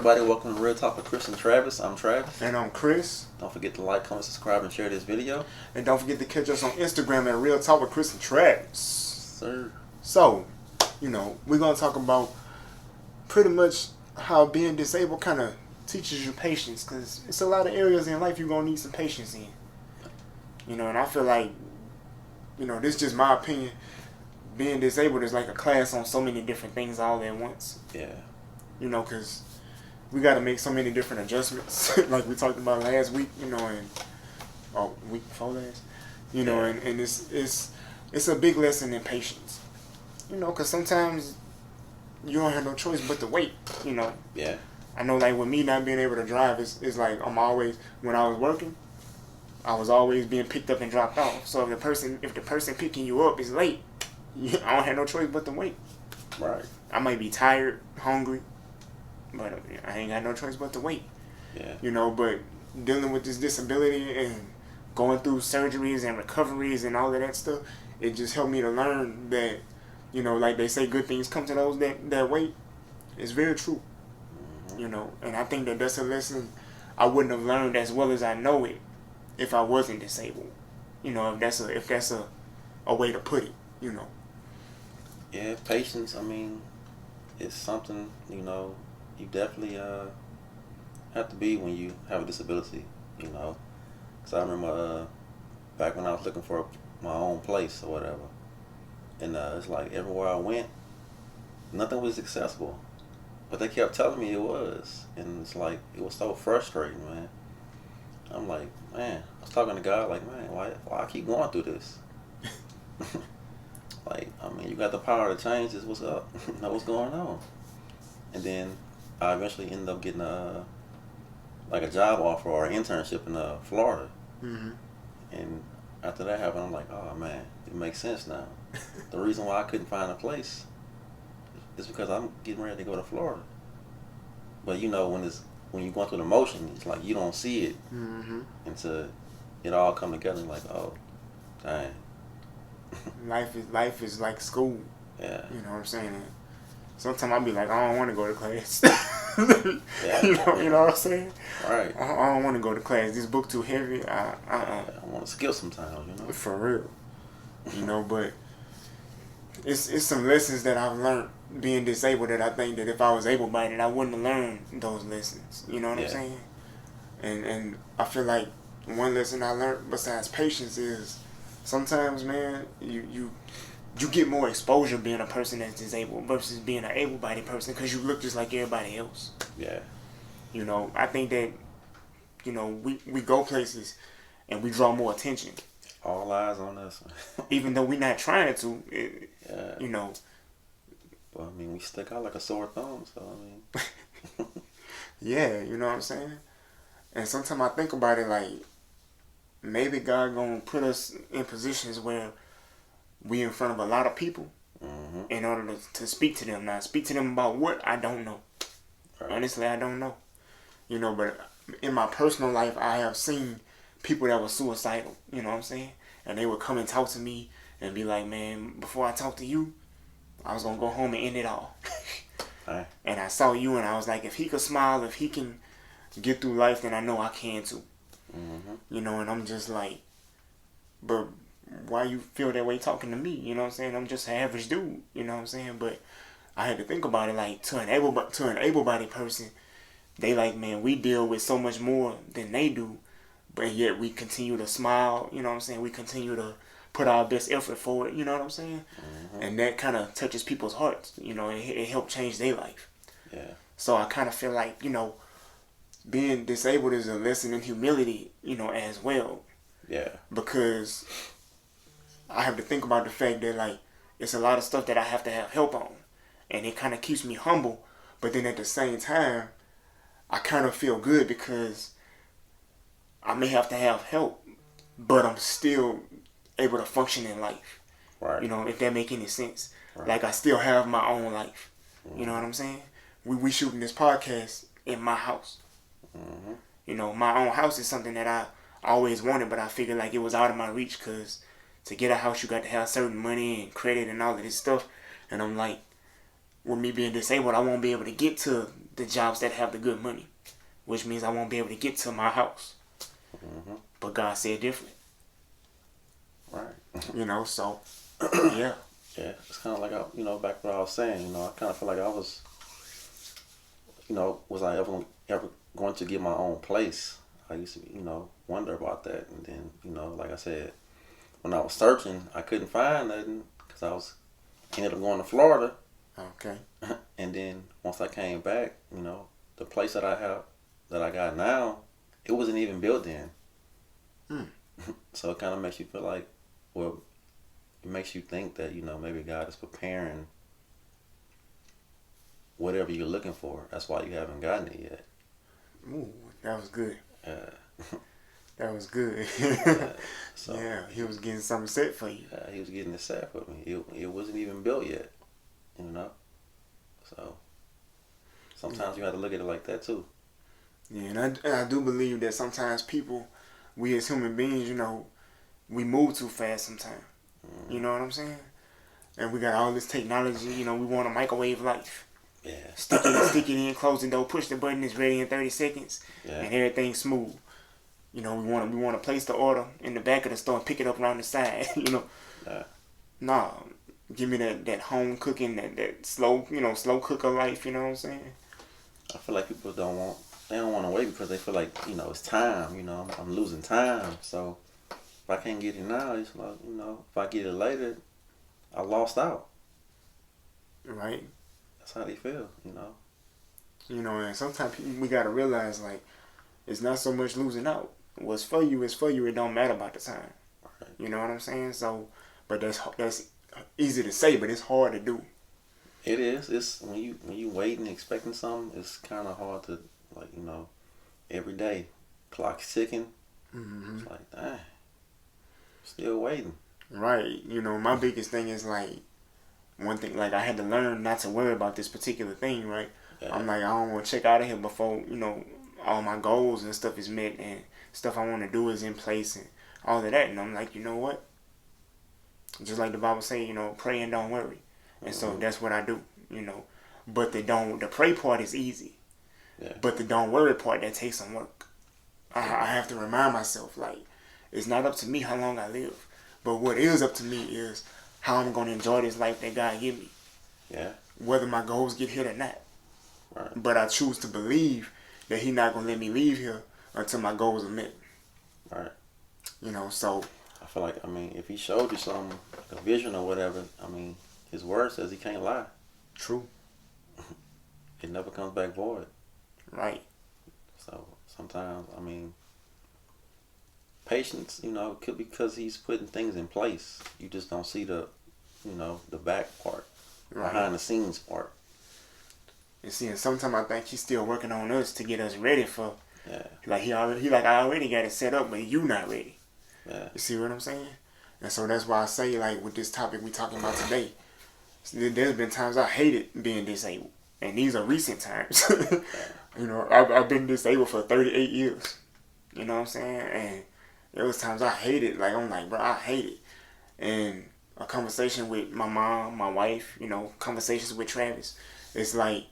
everybody? Welcome to Real Talk with Chris and Travis. I'm Travis. And I'm Chris. Don't forget to like, comment, subscribe, and share this video. And don't forget to catch us on Instagram at Real Talk with Chris and Travis. Sir. So, we're going to talk about pretty much how being disabled kind of teaches you patience. Because it's a lot of areas in life you're going to need some patience in. And I feel like, this is just my opinion. Being disabled is like a class on so many different things all at once. Yeah. Because we got to make so many different adjustments, like we talked about last week, and week before last, and it's a big lesson in patience, because sometimes you don't have no choice but to wait, Yeah. I know, like, with me not being able to drive, it's like I'm always, when I was working, I was always being picked up and dropped off. So if the person picking you up is late, I don't have no choice but to wait. Right. I might be tired, hungry, but I ain't got no choice but to wait. Yeah. But dealing with this disability and going through surgeries and recoveries and all of that stuff, it just helped me to learn that, like they say, good things come to those that wait. It's very true. Mm-hmm. And I think that that's a lesson I wouldn't have learned as well as I know it if I wasn't disabled. If that's a way to put it. Yeah, patience. I mean, it's something you definitely have to be when you have a disability. Because I remember back when I was looking for my own place or whatever, and it's like everywhere I went, nothing was accessible, but they kept telling me it was, and it's like it was so frustrating, man. I'm like, man, I was talking to God, like, man, why I keep going through this? Like, I mean, you got the power to change this. What's up? Know what's going on? And then I eventually ended up getting a job offer or an internship in Florida. Mm-hmm. And after that happened, I'm like, oh man, it makes sense now. The reason why I couldn't find a place is because I'm getting ready to go to Florida. But when you're going through the motion, it's like you don't see it until it all come together. And like, oh, dang. Life is like school. Yeah. You know what I'm saying? Sometimes I'll be like, I don't want to go to class. Yeah. You know what I'm saying? Right. I don't want to go to class. This book too heavy. I want to skip sometimes, For real. But it's some lessons that I've learned being disabled that I think that if I was able-bodied, I wouldn't have learned those lessons. You know what I'm saying? And I feel like one lesson I learned besides patience is sometimes, man, you get more exposure being a person that's disabled versus being an able-bodied person because you look just like everybody else. Yeah. I think that, we go places and we draw more attention. All eyes on us. Even though we're not trying to, Well, I mean, we stick out like a sore thumb, so I mean. Yeah, you know what I'm saying? And sometimes I think about it like, maybe God gonna put us in positions where we in front of a lot of people in order to speak to them. Now, speak to them about what? I don't know. Right. Honestly, I don't know. But in my personal life, I have seen people that were suicidal, you know what I'm saying? And they would come and talk to me and be like, man, before I talk to you, I was gonna go home and end it all. Right. And I saw you and I was like, if he could smile, if he can get through life, then I know I can too. And I'm just like, but why you feel that way talking to me? You know what I'm saying? I'm just an average dude. You know what I'm saying? But I had to think about it like to an able-bodied person, they like, man, we deal with so much more than they do, but yet we continue to smile. You know what I'm saying? We continue to put our best effort forward. You know what I'm saying? And that kind of touches people's hearts. It helped change their life. Yeah. So I kind of feel like, being disabled is a lesson in humility, as well. Yeah. Because I have to think about the fact that, like, it's a lot of stuff that I have to have help on. And it kind of keeps me humble. But then at the same time, I kind of feel good because I may have to have help, but I'm still able to function in life. Right. If that make any sense. Right. Like, I still have my own life. You know what I'm saying? We shooting this podcast in my house. My own house is something that I always wanted, but I figured like it was out of my reach because to get a house, you got to have certain money and credit and all of this stuff. And I'm like, with me being disabled, I won't be able to get to the jobs that have the good money, which means I won't be able to get to my house. Mm-hmm. But God said different. Right. You know, so yeah. Yeah, it's kind of like, back what I was saying, I kind of feel like I was, was I ever going to get my own place? I used to, wonder about that. And then, like I said, when I was searching, I couldn't find nothing because ended up going to Florida. Okay. And then once I came back, the place that I got now, it wasn't even built then. So it kind of makes you feel like, well, it makes you think that, maybe God is preparing whatever you're looking for. That's why you haven't gotten it yet. Ooh, that was good. That was good. So yeah, he was getting something set for you. He was getting it set for me. It wasn't even built yet, So sometimes you have to look at it like that too. Yeah, and I do believe that sometimes people, we as human beings, we move too fast sometimes. Mm-hmm. You know what I'm saying? And we got all this technology, we want a microwave life. Yeah. Stick it in, close the door, push the button, it's ready in 30 seconds. Yeah. And everything's smooth. We want to place the order in the back of the store and pick it up around the side, Yeah. Nah, give me that home cooking, that slow, slow cooker life, you know what I'm saying? I feel like people don't want to wait because they feel like, it's time, I'm losing time. So if I can't get it now, it's like, if I get it later, I lost out. Right. That's how they feel, And sometimes we got to realize, like, it's not so much losing out. What's for you is for you. It don't matter about the time. Right. You know what I'm saying? So, but that's easy to say, but it's hard to do. It is. It's when you waiting, expecting something. It's kind of hard to, like, every day, clock's ticking. Mm-hmm. It's like, dang, still waiting. Right. My biggest thing is, like, one thing, like, I had to learn not to worry about this particular thing, right? Yeah. I'm like, I don't want to check out of here before, all my goals and stuff is met and stuff I want to do is in place and all of that. And I'm like, you know what? Just like the Bible say, pray and don't worry. And so that's what I do, But the pray part is easy. Yeah. But the don't worry part, that takes some work. I have to remind myself, like, it's not up to me how long I live. But what is up to me is how I'm going to enjoy this life that God give me. Yeah. Whether my goals get hit or not. Right. But I choose to believe that He's not going to let me leave here until my goals are met. Right. So. I feel like, if He showed you something, a vision or whatever, His word says He can't lie. True. It never comes back void. Right. So sometimes, patience, could be because He's putting things in place. You just don't see the back part, right. Behind the scenes part. And see, and sometimes I think He's still working on us to get us ready for. Yeah. Like He I already got it set up, but you not ready. Yeah. You see what I'm saying? And so that's why I say, like, with this topic we talking about today, there's been times I hated being disabled, and these are recent times. I've been disabled for 38 years. You know what I'm saying? And there was times I hated, like, I'm like, bro, I hate it. And a conversation with my mom, my wife, conversations with Travis, it's like,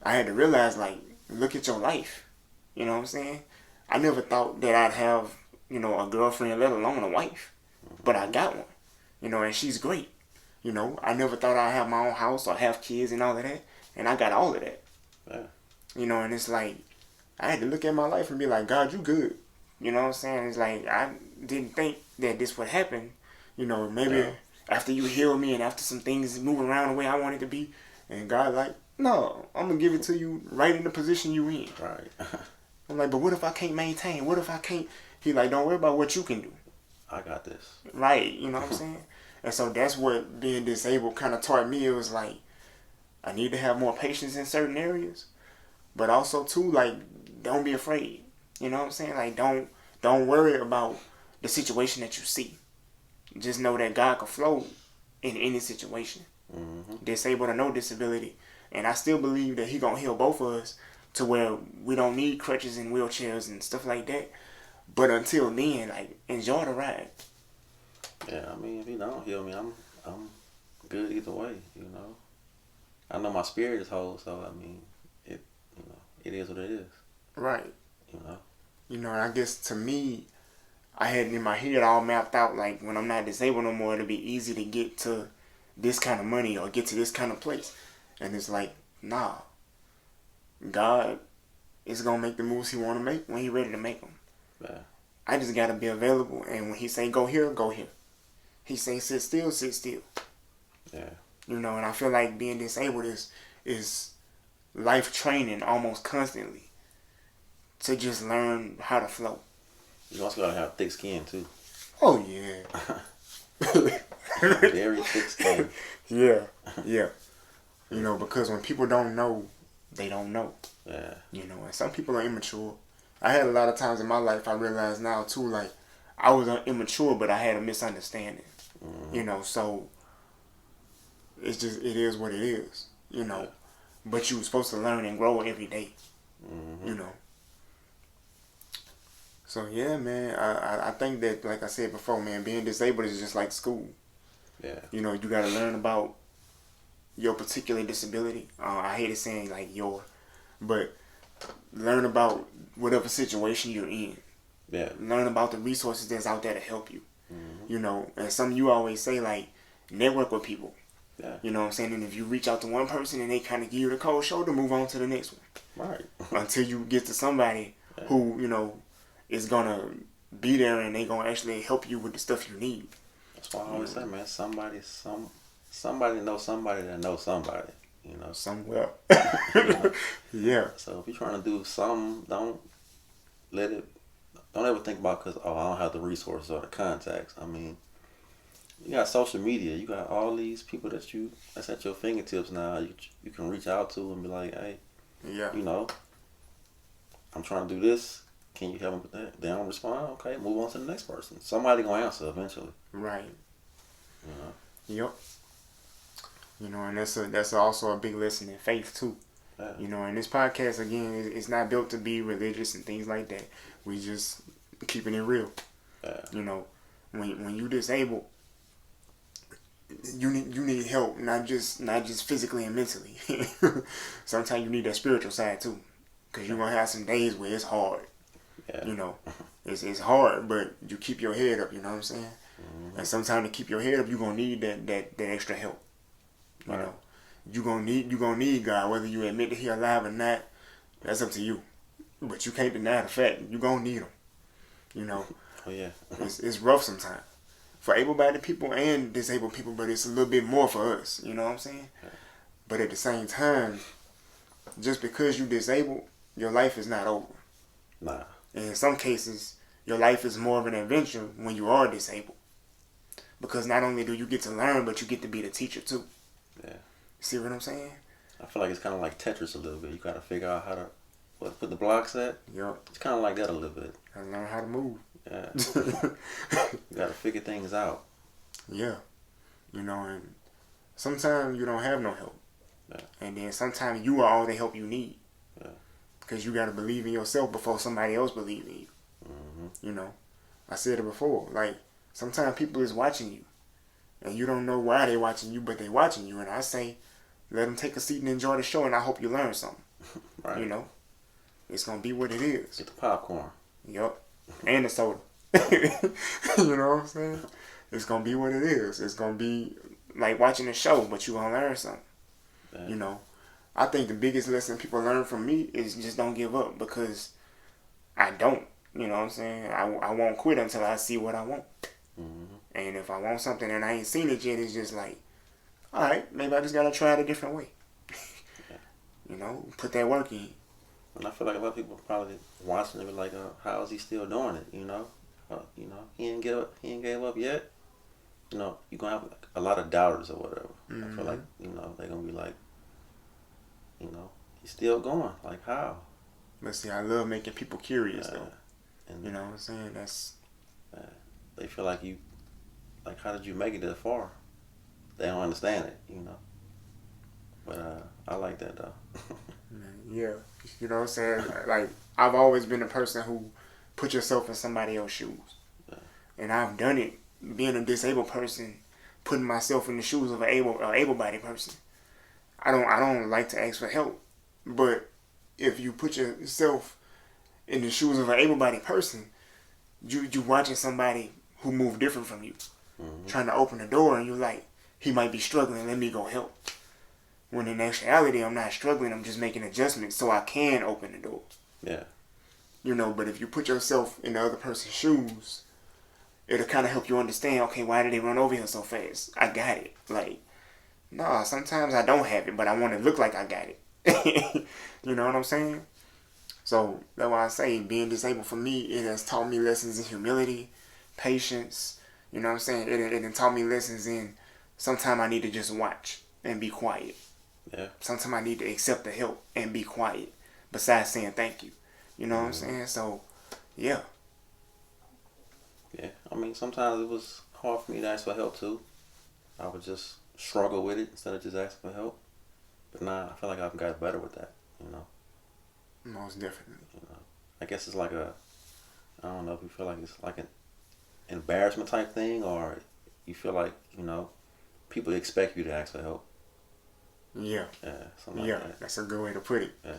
I had to realize, like, look at your life. You know what I'm saying? I never thought that I'd have, a girlfriend, let alone a wife. But I got one. And she's great. I never thought I'd have my own house or have kids and all of that. And I got all of that. Yeah. And it's like, I had to look at my life and be like, God, you good. You know what I'm saying? It's like, I didn't think that this would happen. Maybe after you heal me and after some things move around the way I want it to be. And God like, no, I'm going to give it to you right in the position you in. Right. I'm like, but what if I can't maintain? What if I can't? He like, don't worry about what you can do. I got this. Right. You know what I'm saying? And so that's what being disabled kind of taught me. It was like, I need to have more patience in certain areas. But also, too, like, don't be afraid. You know what I'm saying? Like, don't worry about the situation that you see. Just know that God can flow in any situation. Mm-hmm. Disabled or no disability. And I still believe that He gonna heal both of us to where we don't need crutches and wheelchairs and stuff like that. But until then, like, enjoy the ride. Yeah, if He don't heal me, I'm good either way, I know my spirit is whole, so it is what it is. Right. You know. You know, and I guess to me, I had in my head all mapped out, like, when I'm not disabled no more, it'll be easy to get to this kind of money or get to this kind of place. And it's like, nah. God is going to make the moves he want to make when he ready to make them. Yeah. I just got to be available. And when he say go here, go here. He say sit still, sit still. Yeah. You know, and I feel like being disabled is life training almost constantly to just learn how to flow. You also gotta have thick skin too. Oh yeah. Very thick skin. Yeah. You know, because when people don't know, they don't know. Yeah. You know, and some people are immature. I had a lot of times in my life, I realize now too, like, I was immature, but I had a misunderstanding. Mm-hmm. You know, so it is what it is. You know, but you were supposed to learn and grow every day. Mm-hmm. You know. So yeah, man, I think that, like I said before, man, being disabled is just like school. Yeah. You know, you gotta learn about your particular disability. I hate saying like but learn about whatever situation you're in. Yeah. Learn about the resources that's out there to help you. Mm-hmm. You know, and some you always say, like, network with people. Yeah. You know what I'm saying? And if you reach out to one person and they kind of give you the cold shoulder, move on to the next one. Right. Until you get to somebody who, you know, is gonna be there and they gonna actually help you with the stuff you need. That's why I always say, man, somebody knows somebody that knows somebody. You know, somewhere. You know? Yeah. So if you're trying to do something, don't ever think about because I don't have the resources or the contacts. I mean, you got social media. You got all these people that's at your fingertips now. You can reach out to and be like, hey, yeah, you know, I'm trying to do this. Can you help me with that? They don't respond. Okay, move on to the next person. Somebody gonna answer eventually. Right. You know. Yep. You know, and that's also a big lesson in faith too. Yeah. You know, and this podcast again, it's not built to be religious and things like that. We just keeping it real. Yeah. You know, when you disabled, you need help, not just physically and mentally. Sometimes you need that spiritual side too, because you're gonna have some days where it's hard. Yeah. You know, it's hard, but you keep your head up. You know what I'm saying? Mm-hmm. And sometimes to keep your head up, you're gonna need that extra help. You know, you're gonna need God, whether you admit that He alive or not. That's up to you. But you can't deny the fact you're gonna need Him. You know. Oh yeah. It's rough sometimes for able-bodied people and disabled people, but it's a little bit more for us. You know what I'm saying? Yeah. But at the same time, just because you're disabled, your life is not over. Nah. And in some cases, your life is more of an adventure when you are disabled. Because not only do you get to learn, but you get to be the teacher too. Yeah. See what I'm saying? I feel like it's kind of like Tetris a little bit. You got to figure out how to put the blocks at. Yep. It's kind of like that a little bit. And learn how to move. Yeah. You got to figure things out. Yeah. You know, and sometimes you don't have no help. Yeah. And then sometimes you are all the help you need. Yeah. Because you got to believe in yourself before somebody else believes in you. Mm-hmm. You know, I said it before. Like, sometimes people is watching you. And you don't know why they watching you, but they watching you. And I say, let them take a seat and enjoy the show, and I hope you learn something. Right. You know? It's going to be what it is. Get the popcorn. Yup. And the soda. You know what I'm saying? It's going to be what it is. It's going to be like watching a show, but you're going to learn something. Yeah. You know? I think the biggest lesson people learn from me is just don't give up, because I don't. You know what I'm saying? I won't quit until I see what I want. Mm-hmm. And if I want something and I ain't seen it yet, it's just like, all right, maybe I just got to try it a different way. Yeah. You know, put that work in. And I feel like a lot of people probably watching it, like, how is he still doing it? You know, he ain't gave up yet. You know, you're gonna have like a lot of doubters or whatever. Mm-hmm. I feel like, you know, they're gonna be like, you know, he's still going. Like, how? But see, I love making people curious though. And you know what I'm saying? That's. They feel like how did you make it that far? They don't understand it, you know. But I like that though. Yeah, you know what I'm saying? Like, I've always been a person who put yourself in somebody else's shoes. Yeah. And I've done it, being a disabled person, putting myself in the shoes of an able-bodied person. I don't like to ask for help, but if you put yourself in the shoes of an able-bodied person, you watching somebody who move different from you, trying to open the door, and you're like, he might be struggling, let me go help. When in actuality, I'm not struggling, I'm just making adjustments so I can open the door. Yeah. You know, but if you put yourself in the other person's shoes, it'll kind of help you understand, okay, why did they run over here so fast? I got it. Like, nah, sometimes I don't have it, but I want to look like I got it. You know what I'm saying? So that's why I say being disabled for me, it has taught me lessons in humility, patience. You know what I'm saying? It taught me lessons in sometimes I need to just watch and be quiet. Yeah. Sometimes I need to accept the help and be quiet besides saying thank you. You know what I'm saying? So, yeah. Yeah. I mean, sometimes it was hard for me to ask for help too. I would just struggle with it instead of just asking for help. But now I feel like I've got better with that, you know. Most definitely. You know, I guess it's like I don't know if you feel like it's like an embarrassment type thing, or you feel like, you know, people expect you to ask for help. Yeah. Yeah, something like that. That's a good way to put it. Yeah.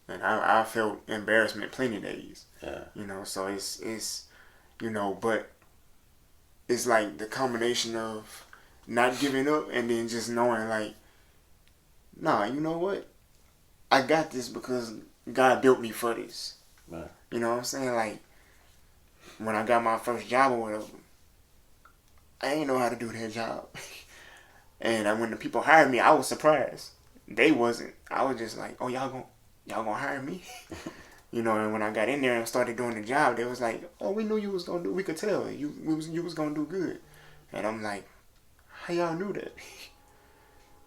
And I felt embarrassment plenty of days. Yeah. You know, so it's you know, but it's like the combination of not giving up and then just knowing like, nah, you know what? I got this because God built me for this. Right. You know what I'm saying? Like, when I got my first job or whatever, I ain't know how to do that job. And when the people hired me, I was surprised. They wasn't. I was just like, oh, y'all gonna hire me? You know, and when I got in there and started doing the job, they was like, oh, we knew you was gonna do, we could tell you was gonna do good. And I'm like, how y'all knew that?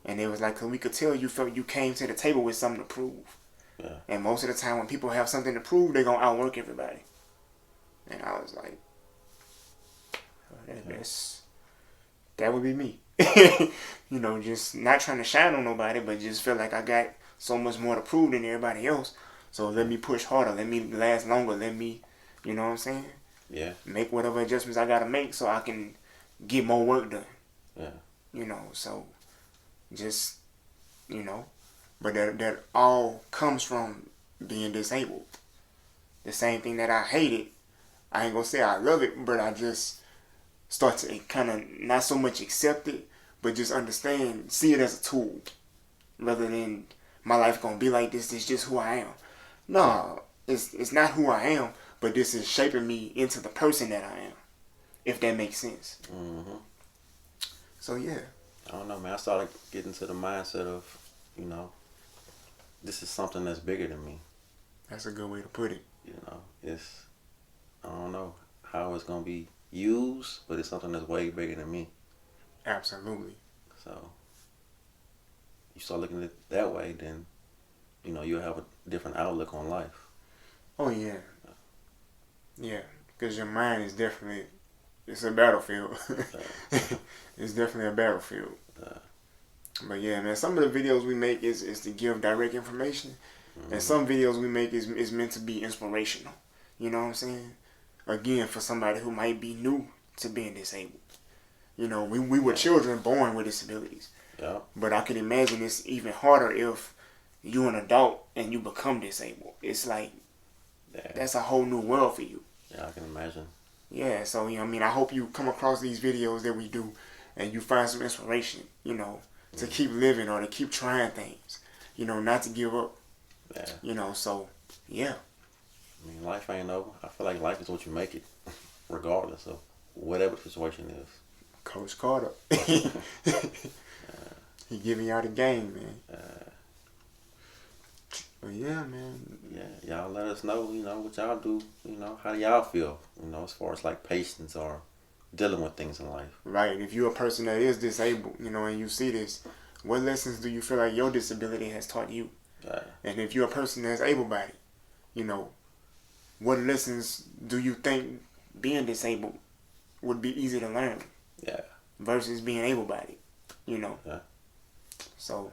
And it was like, 'cause we could tell you felt you came to the table with something to prove. Yeah. And most of the time when people have something to prove, they're gonna outwork everybody. And I was like, oh, that would be me. You know, just not trying to shine on nobody, but just feel like I got so much more to prove than everybody else. So let me push harder, let me last longer, let me, you know what I'm saying? Yeah. Make whatever adjustments I gotta make so I can get more work done. Yeah. You know, so just, you know, but that all comes from being disabled. The same thing that I hated, I ain't gonna say I love it, but I just start to kind of not so much accept it, but just understand, see it as a tool, rather than my life gonna be like this. It's just who I am. No, it's not who I am, but this is shaping me into the person that I am, if that makes sense. Mm-hmm. So yeah. I don't know, man. I started getting to the mindset of, you know, this is something that's bigger than me. That's a good way to put it. You know, I don't know how it's gonna be used, but it's something that's way bigger than me. Absolutely. So you start looking at it that way, then, you know, you'll have a different outlook on life. Oh yeah. Yeah, because your mind is definitely, it's a battlefield. It's definitely a battlefield. But yeah, man, some of the videos we make is to give direct information. And some videos we make is meant to be inspirational. You know what I'm saying? Again, for somebody who might be new to being disabled. You know, we were children born with disabilities. Yeah. But I can imagine it's even harder if you're an adult and you become disabled. It's like, that's a whole new world for you. Yeah, I can imagine. Yeah, so, you know, I mean, I hope you come across these videos that we do and you find some inspiration, you know, to keep living or to keep trying things, you know, not to give up. Yeah. You know, so, yeah. I mean, life ain't over. I feel like life is what you make it, regardless of whatever the situation is. Coach Carter. He giving y'all the game, man. But yeah, man. Yeah, y'all let us know, you know, what y'all do, you know, how do y'all feel, you know, as far as like patience or dealing with things in life. Right. If you're a person that is disabled, you know, and you see this, what lessons do you feel like your disability has taught you? And if you're a person that's able-bodied, you know, what lessons do you think being disabled would be easy to learn? Yeah. Versus being able-bodied, you know? Yeah. So,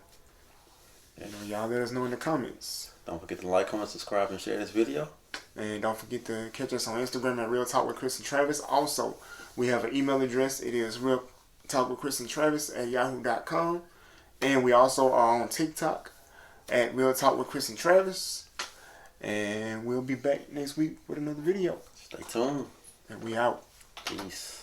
you know, y'all let us know in the comments. Don't forget to like, comment, subscribe, and share this video. And don't forget to catch us on Instagram at Real Talk with Chris and Travis. Also, we have an email address. It is realtalkwithchrisandtravis@yahoo.com. And we also are on TikTok at Real Talk with Chris and Travis. And we'll be back next week with another video. Stay tuned. And we out. Peace.